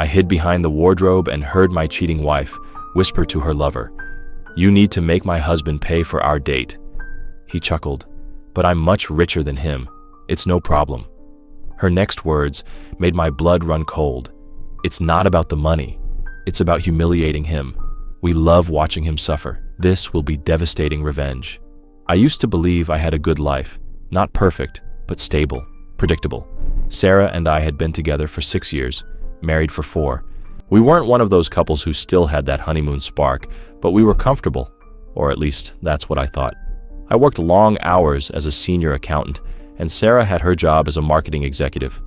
I hid behind the wardrobe and heard my cheating wife whisper to her lover, "You need to make my husband pay for our date." He chuckled, "But I'm much richer than him. It's no problem." Her next words made my blood run cold. "It's not about the money. It's about humiliating him. We love watching him suffer. This will be devastating revenge." I used to believe I had a good life, not perfect, but stable, predictable. Sarah and I had been together for 6 years, married for 4. We weren't one of those couples who still had that honeymoon spark, but we were comfortable, or at least that's what I thought. I worked long hours as a senior accountant, and Sarah had her job as a marketing executive.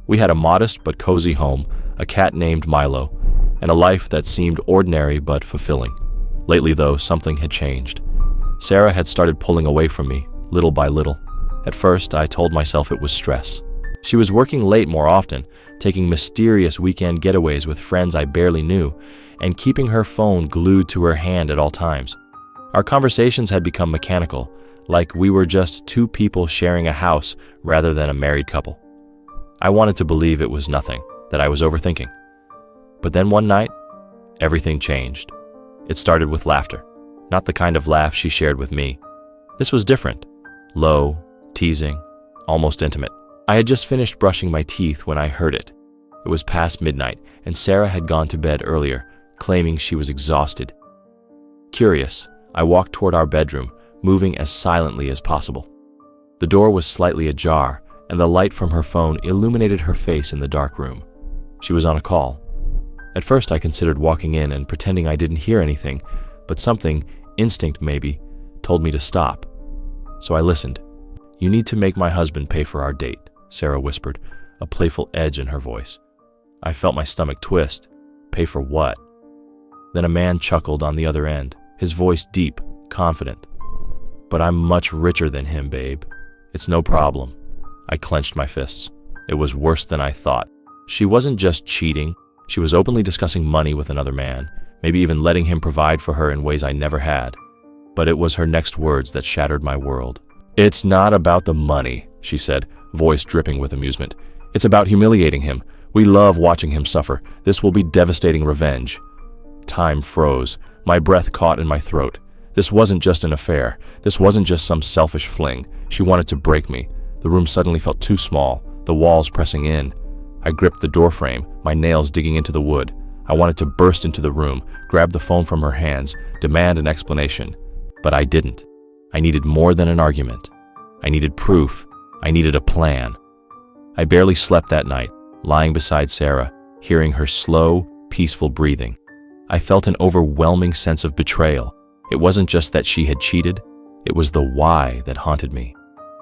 We had a modest but cozy home, a cat named Milo, and a life that seemed ordinary but fulfilling. Lately, though, something had changed. Sarah had started pulling away from me, little by little. At first, I told myself it was stress. She was working late more often, taking mysterious weekend getaways with friends I barely knew, and keeping her phone glued to her hand at all times. Our conversations had become mechanical, like we were just two people sharing a house rather than a married couple. I wanted to believe it was nothing, that I was overthinking. But then one night, everything changed. It started with laughter, not the kind of laugh she shared with me. This was different, low, teasing, almost intimate. I had just finished brushing my teeth when I heard it. It was past midnight, and Sarah had gone to bed earlier, claiming she was exhausted. Curious, I walked toward our bedroom, moving as silently as possible. The door was slightly ajar, and the light from her phone illuminated her face in the dark room. She was on a call. At first, I considered walking in and pretending I didn't hear anything, but something, instinct maybe, told me to stop. So I listened. "You need to make my husband pay for our date," Sarah whispered, a playful edge in her voice. I felt my stomach twist. Pay for what? Then a man chuckled on the other end, his voice deep, confident. "But I'm much richer than him, babe. It's no problem." I clenched my fists. It was worse than I thought. She wasn't just cheating. She was openly discussing money with another man, maybe even letting him provide for her in ways I never had. But it was her next words that shattered my world. "It's not about the money," she said, voice dripping with amusement. "It's about humiliating him. We love watching him suffer. This will be devastating revenge." Time froze. My breath caught in my throat. This wasn't just an affair. This wasn't just some selfish fling. She wanted to break me. The room suddenly felt too small, the walls pressing in. I gripped the doorframe, my nails digging into the wood. I wanted to burst into the room, grab the phone from her hands, demand an explanation. But I didn't. I needed more than an argument. I needed proof. I needed a plan. I barely slept that night, lying beside Sarah, hearing her slow, peaceful breathing. I felt an overwhelming sense of betrayal. It wasn't just that she had cheated, it was the why that haunted me.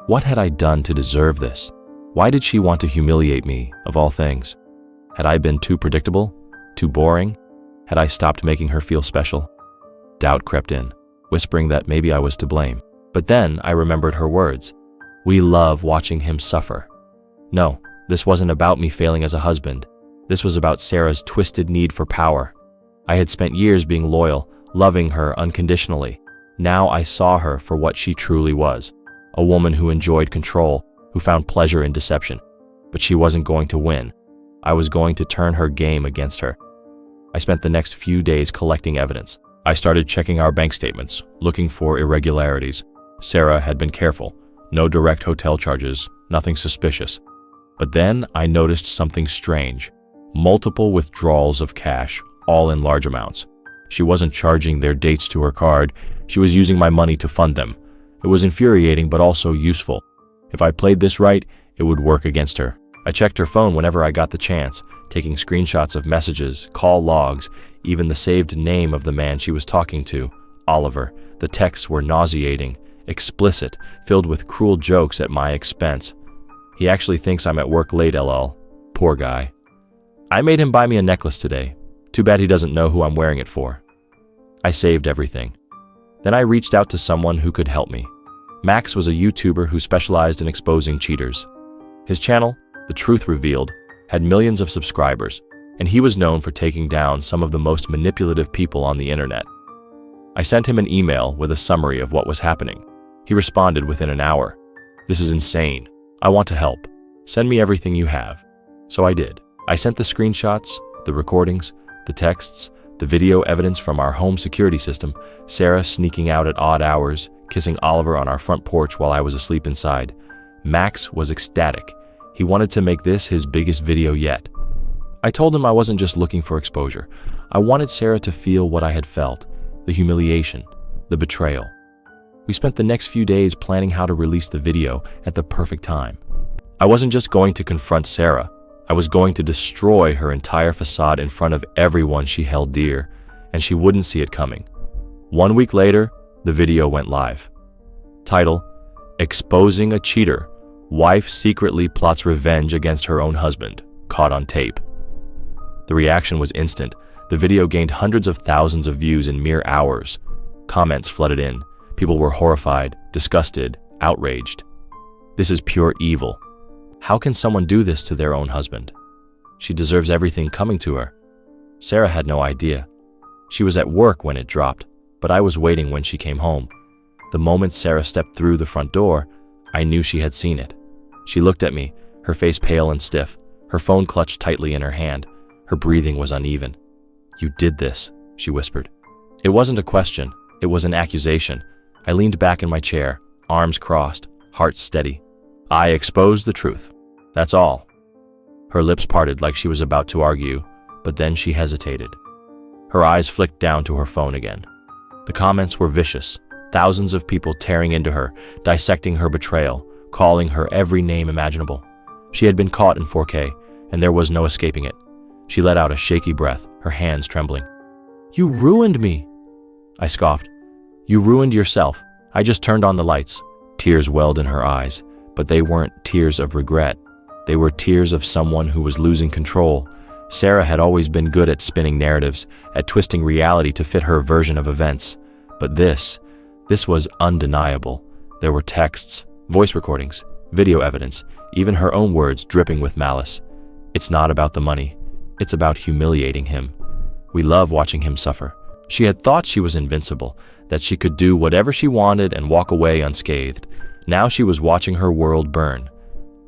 What had I done to deserve this? Why did she want to humiliate me, of all things? Had I been too predictable? Too boring? Had I stopped making her feel special? Doubt crept in, whispering that maybe I was to blame. But then I remembered her words. "We love watching him suffer." No, this wasn't about me failing as a husband. This was about Sarah's twisted need for power. I had spent years being loyal, loving her unconditionally. Now I saw her for what she truly was, a woman who enjoyed control, who found pleasure in deception. But she wasn't going to win. I was going to turn her game against her. I spent the next few days collecting evidence. I started checking our bank statements, looking for irregularities. Sarah had been careful. No direct hotel charges, nothing suspicious. But then I noticed something strange. Multiple withdrawals of cash, all in large amounts. She wasn't charging their dates to her card. She was using my money to fund them. It was infuriating but also useful. If I played this right, it would work against her. I checked her phone whenever I got the chance, taking screenshots of messages, call logs, even the saved name of the man she was talking to, Oliver. The texts were nauseating, explicit, filled with cruel jokes at my expense. He actually thinks I'm at work late, lol. Poor guy. I made him buy me a necklace today. Too bad he doesn't know who I'm wearing it for. I saved everything. Then I reached out to someone who could help me. Max was a YouTuber who specialized in exposing cheaters. His channel, The Truth Revealed, had millions of subscribers, and he was known for taking down some of the most manipulative people on the internet. I sent him an email with a summary of what was happening. He responded within an hour. "This is insane. I want to help. Send me everything you have." So I did. I sent the screenshots, The recordings, the texts, the video evidence from our home security system, Sarah sneaking out at odd hours, kissing Oliver on our front porch while I was asleep inside. Max was ecstatic. He wanted to make this his biggest video yet. I told him I wasn't just looking for exposure. I wanted Sarah to feel what I had felt, the humiliation, the betrayal. We spent the next few days planning how to release the video at the perfect time. I wasn't just going to confront Sarah. I was going to destroy her entire facade in front of everyone she held dear, and she wouldn't see it coming. 1 week later, the video went live. Title: Exposing a Cheater. Wife secretly plots revenge against her own husband. Caught on tape. The reaction was instant. The video gained hundreds of thousands of views in mere hours. Comments flooded in. People were horrified, disgusted, outraged. This is pure evil. How can someone do this to their own husband? She deserves everything coming to her. Sarah had no idea. She was at work when it dropped, but I was waiting when she came home. The moment Sarah stepped through the front door, I knew she had seen it. She looked at me, her face pale and stiff, her phone clutched tightly in her hand. Her breathing was uneven. "You did this," she whispered. It wasn't a question, it was an accusation. I leaned back in my chair, arms crossed, heart steady. I exposed the truth. That's all. Her lips parted like she was about to argue, but then she hesitated. Her eyes flicked down to her phone again. The comments were vicious. Thousands of people tearing into her, dissecting her betrayal, calling her every name imaginable. She had been caught in 4K, and there was no escaping it. She let out a shaky breath, her hands trembling. "You ruined me," I scoffed. "You ruined yourself. I just turned on the lights." Tears welled in her eyes, but they weren't tears of regret. They were tears of someone who was losing control. Sarah had always been good at spinning narratives, at twisting reality to fit her version of events. But this was undeniable. There were texts, voice recordings, video evidence, even her own words dripping with malice. It's not about the money. It's about humiliating him. We love watching him suffer. She had thought she was invincible, that she could do whatever she wanted and walk away unscathed. Now she was watching her world burn.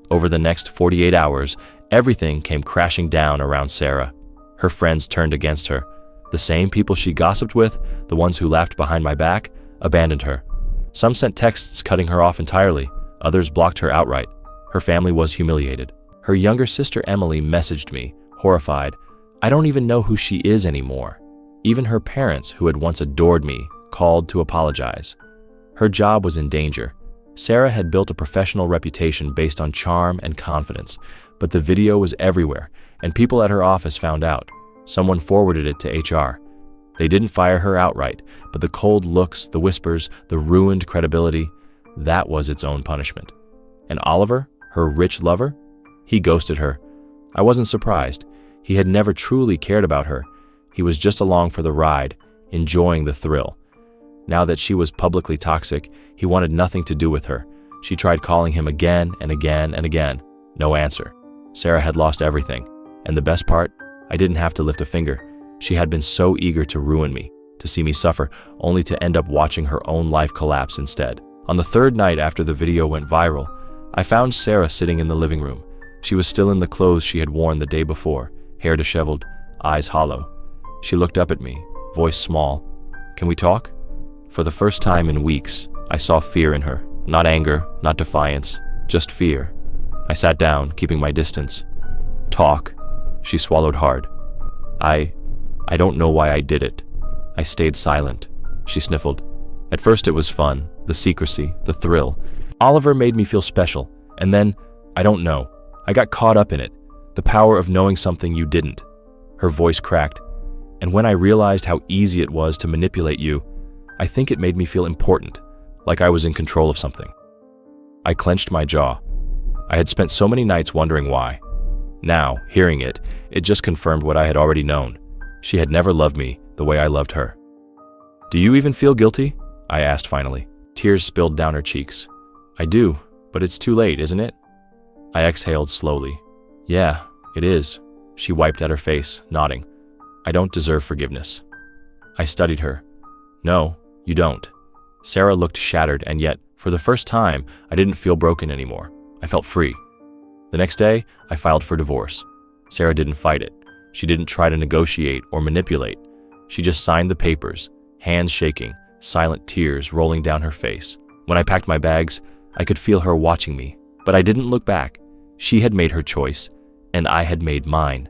Over the next 48 hours, everything came crashing down around Sarah. Her friends turned against her. The same people she gossiped with, the ones who laughed behind my back, abandoned her. Some sent texts cutting her off entirely. Others blocked her outright. Her family was humiliated. Her younger sister Emily messaged me, horrified. "I don't even know who she is anymore." Even her parents, who had once adored me, called to apologize. Her job was in danger. Sarah had built a professional reputation based on charm and confidence, but the video was everywhere, and people at her office found out. Someone forwarded it to HR. They didn't fire her outright, but the cold looks, the whispers, the ruined credibility, that was its own punishment. And Oliver, her rich lover? He ghosted her. I wasn't surprised. He had never truly cared about her. He was just along for the ride, enjoying the thrill. Now that she was publicly toxic, he wanted nothing to do with her. She tried calling him again and again and again. No answer. Sarah had lost everything. And the best part, I didn't have to lift a finger. She had been so eager to ruin me, to see me suffer, only to end up watching her own life collapse instead. On the third night after the video went viral, I found Sarah sitting in the living room. She was still in the clothes she had worn the day before, hair disheveled, eyes hollow. She looked up at me, voice small. "Can we talk?" For the first time in weeks, I saw fear in her. Not anger, not defiance, just fear. I sat down, keeping my distance. "Talk." She swallowed hard. I don't know why I did it." I stayed silent. She sniffled. At first it was fun, the secrecy, the thrill. Oliver made me feel special, and then, I don't know, I got caught up in it. The power of knowing something you didn't. Her voice cracked. "And when I realized how easy it was to manipulate you, I think it made me feel important, like I was in control of something." I clenched my jaw. I had spent so many nights wondering why. Now, hearing it, it just confirmed what I had already known. She had never loved me the way I loved her. "Do you even feel guilty?" I asked finally. Tears spilled down her cheeks. "I do, but it's too late, isn't it?" I exhaled slowly. "Yeah, it is." She wiped at her face, nodding. "I don't deserve forgiveness." I studied her. "No, you don't." Sarah looked shattered, and yet, for the first time, I didn't feel broken anymore. I felt free. The next day, I filed for divorce. Sarah didn't fight it. She didn't try to negotiate or manipulate. She just signed the papers, hands shaking, silent tears rolling down her face. When I packed my bags, I could feel her watching me, but I didn't look back. She had made her choice, and I had made mine.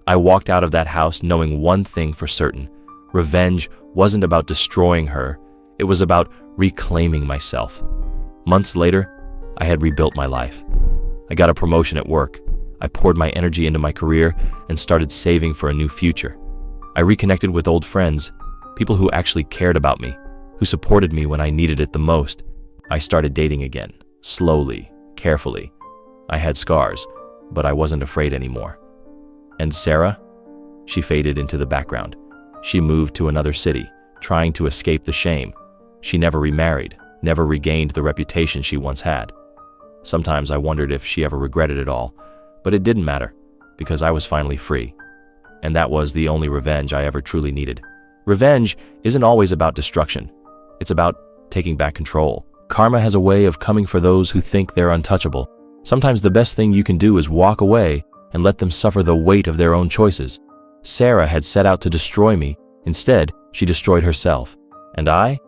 I walked out of that house knowing one thing for certain. Revenge wasn't about destroying her. It was about reclaiming myself. Months later, I had rebuilt my life. I got a promotion at work. I poured my energy into my career and started saving for a new future. I reconnected with old friends, people who actually cared about me, who supported me when I needed it the most. I started dating again, slowly, carefully. I had scars, but I wasn't afraid anymore. And Sarah? She faded into the background. She moved to another city, trying to escape the shame. She never remarried, never regained the reputation she once had. Sometimes I wondered if she ever regretted it all, but it didn't matter, because I was finally free. And that was the only revenge I ever truly needed. Revenge isn't always about destruction. It's about taking back control. Karma has a way of coming for those who think they're untouchable. Sometimes the best thing you can do is walk away and let them suffer the weight of their own choices. Sarah had set out to destroy me. Instead, she destroyed herself. And I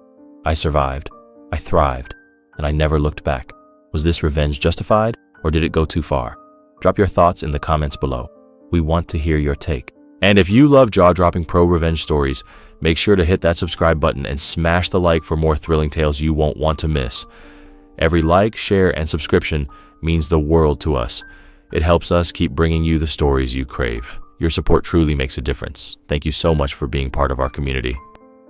survived. I thrived. And I never looked back. Was this revenge justified, or did it go too far? Drop your thoughts in the comments below. We want to hear your take. And if you love jaw-dropping pro-revenge stories, make sure to hit that subscribe button and smash the like for more thrilling tales you won't want to miss. Every like, share, and subscription means the world to us. It helps us keep bringing you the stories you crave. Your support truly makes a difference. Thank you so much for being part of our community.